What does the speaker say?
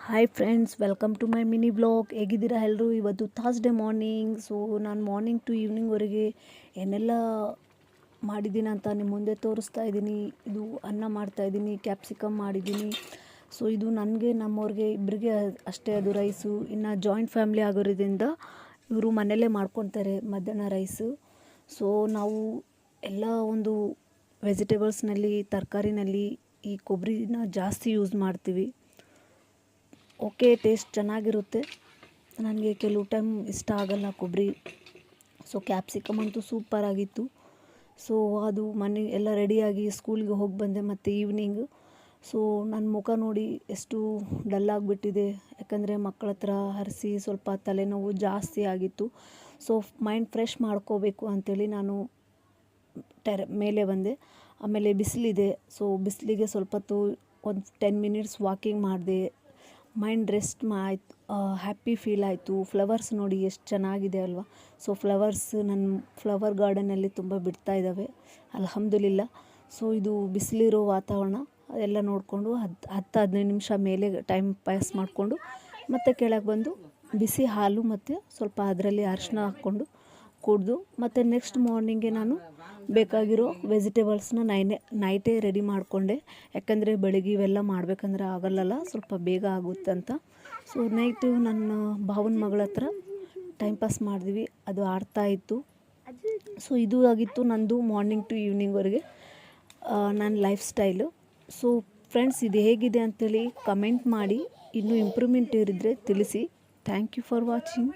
Hi friends, welcome to my mini vlog. ಹೇಗಿದ್ದೀರಾ ಎಲ್ಲರೂ? ಇವತ್ತು ಥರ್ಸ್ಡೇ ಮಾರ್ನಿಂಗ್. ಸೊ ನಾನು ಮಾರ್ನಿಂಗ್ ಟು ಈವ್ನಿಂಗ್ವರೆಗೆ ಏನೆಲ್ಲ ಮಾಡಿದ್ದೀನಿ ಅಂತ ನಿಮ್ಮ ಮುಂದೆ ತೋರಿಸ್ತಾ ಇದ್ದೀನಿ. ಇದು ಅನ್ನ ಮಾಡ್ತಾಯಿದ್ದೀನಿ, ಕ್ಯಾಪ್ಸಿಕಮ್ ಮಾಡಿದ್ದೀನಿ. ಸೊ ಇದು ನನಗೆ ನಮ್ಮವ್ರಿಗೆ ಇಬ್ಬರಿಗೆ ಅಷ್ಟೇ ಅದು ರೈಸು. ಇನ್ನು ಜಾಯಿಂಟ್ ಫ್ಯಾಮ್ಲಿ ಆಗೋದ್ರಿಂದ ಇವರು ಮನೆಯಲ್ಲೇ ಮಾಡ್ಕೊತಾರೆ ಮಧ್ಯಾಹ್ನ ರೈಸು. ಸೊ ನಾವು ಎಲ್ಲ ಒಂದು ವೆಜಿಟೇಬಲ್ಸ್ನಲ್ಲಿ, ತರಕಾರಿನಲ್ಲಿ ಈ ಕೊಬ್ಬರಿನ ಜಾಸ್ತಿ ಯೂಸ್ ಮಾಡ್ತೀವಿ. ಓಕೆ, ಟೇಸ್ಟ್ ಚೆನ್ನಾಗಿರುತ್ತೆ. ನನಗೆ ಕೆಲವು ಟೈಮ್ ಇಷ್ಟ ಆಗಲ್ಲ ಕೊಬ್ಬರಿ. ಸೊ ಕ್ಯಾಪ್ಸಿಕಮ್ ಅಂತೂ ಸೂಪರಾಗಿತ್ತು. ಸೊ ಅದು ಮನೆ ಎಲ್ಲ ರೆಡಿಯಾಗಿ ಸ್ಕೂಲ್ಗೆ ಹೋಗಿ ಬಂದೆ ಮತ್ತು ಈವ್ನಿಂಗು. ಸೊ ನನ್ನ ಮುಖ ನೋಡಿ ಎಷ್ಟು ಡಲ್ಲಾಗಿಬಿಟ್ಟಿದೆ, ಯಾಕಂದರೆ ಮಕ್ಕಳ ಹತ್ರ ಹರಿಸಿ ಸ್ವಲ್ಪ ತಲೆನೋವು ಜಾಸ್ತಿ ಆಗಿತ್ತು. ಸೊ ಮೈಂಡ್ ಫ್ರೆಶ್ ಮಾಡ್ಕೋಬೇಕು ಅಂಥೇಳಿ ನಾನು ಮೇಲೆ ಬಂದೆ. ಆಮೇಲೆ ಬಿಸಿಲಿದೆ, ಸೊ ಬಿಸಿಲಿಗೆ ಸ್ವಲ್ಪ ಹೊತ್ತು ಒಂದು 10 ಮಿನಿಟ್ಸ್ ವಾಕಿಂಗ್ ಮಾಡಿದೆ. ಮೈಂಡ್ ರೆಸ್ಟ್ ಆಯಿತು, ಹ್ಯಾಪಿ ಫೀಲ್ ಆಯಿತು. ಫ್ಲವರ್ಸ್ ನೋಡಿ ಎಷ್ಟು ಚೆನ್ನಾಗಿದೆ ಅಲ್ವಾ? ಸೊ ಫ್ಲವರ್ಸ್ ನನ್ನ ಫ್ಲವರ್ ಗಾರ್ಡನಲ್ಲಿ ತುಂಬ ಬಿಡ್ತಾ ಇದ್ದಾವೆ, ಅಲ್ಹಮ್ದುಲಿಲ್ಲ. ಸೊ ಇದು ಬಿಸಿಲಿರೋ ವಾತಾವರಣ ಅದೆಲ್ಲ ನೋಡಿಕೊಂಡು 10-15 ನಿಮಿಷ ಮೇಲೆ ಟೈಮ್ ಪಾಸ್ ಮಾಡಿಕೊಂಡು ಮತ್ತೆ ಕೆಳಗೆ ಬಂದು ಬಿಸಿ ಹಾಲು ಮತ್ತು ಸ್ವಲ್ಪ ಅದರಲ್ಲಿ ಅರಿಶಿನ ಹಾಕ್ಕೊಂಡು ಕುಡಿದು ಮತ್ತು ನೆಕ್ಸ್ಟ್ ಮಾರ್ನಿಂಗೆ ನಾನು ಬೇಕಾಗಿರೋ ವೆಜಿಟೇಬಲ್ಸ್ನ ನೈಟೇ ರೆಡಿ ಮಾಡಿಕೊಂಡೆ. ಯಾಕಂದರೆ ಬೆಳಗ್ಗೆ ಇವೆಲ್ಲ ಮಾಡಬೇಕಂದ್ರೆ ಆಗಲ್ಲಲ್ಲ, ಸ್ವಲ್ಪ ಬೇಗ ಆಗುತ್ತೆ ಅಂತ. ಸೊ ನೈಟು ನನ್ನ ಭಾವನ ಮಗಳ ಹತ್ರ ಟೈಮ್ ಪಾಸ್ ಮಾಡಿದ್ವಿ, ಅದು ಆಡ್ತಾಯಿತ್ತು. ಸೊ ಇದು ಆಗಿತ್ತು ನಂದು ಮಾರ್ನಿಂಗ್ ಟು ಈವ್ನಿಂಗ್ವರೆಗೆ ನನ್ನ ಲೈಫ್ ಸ್ಟೈಲು. ಸೊ ಫ್ರೆಂಡ್ಸ್, ಇದು ಹೇಗಿದೆ ಅಂಥೇಳಿ ಕಮೆಂಟ್ ಮಾಡಿ. ಇನ್ನೂ ಇಂಪ್ರೂವ್ಮೆಂಟ್ ಇರಿದ್ರೆ ತಿಳಿಸಿ. Thank you for watching.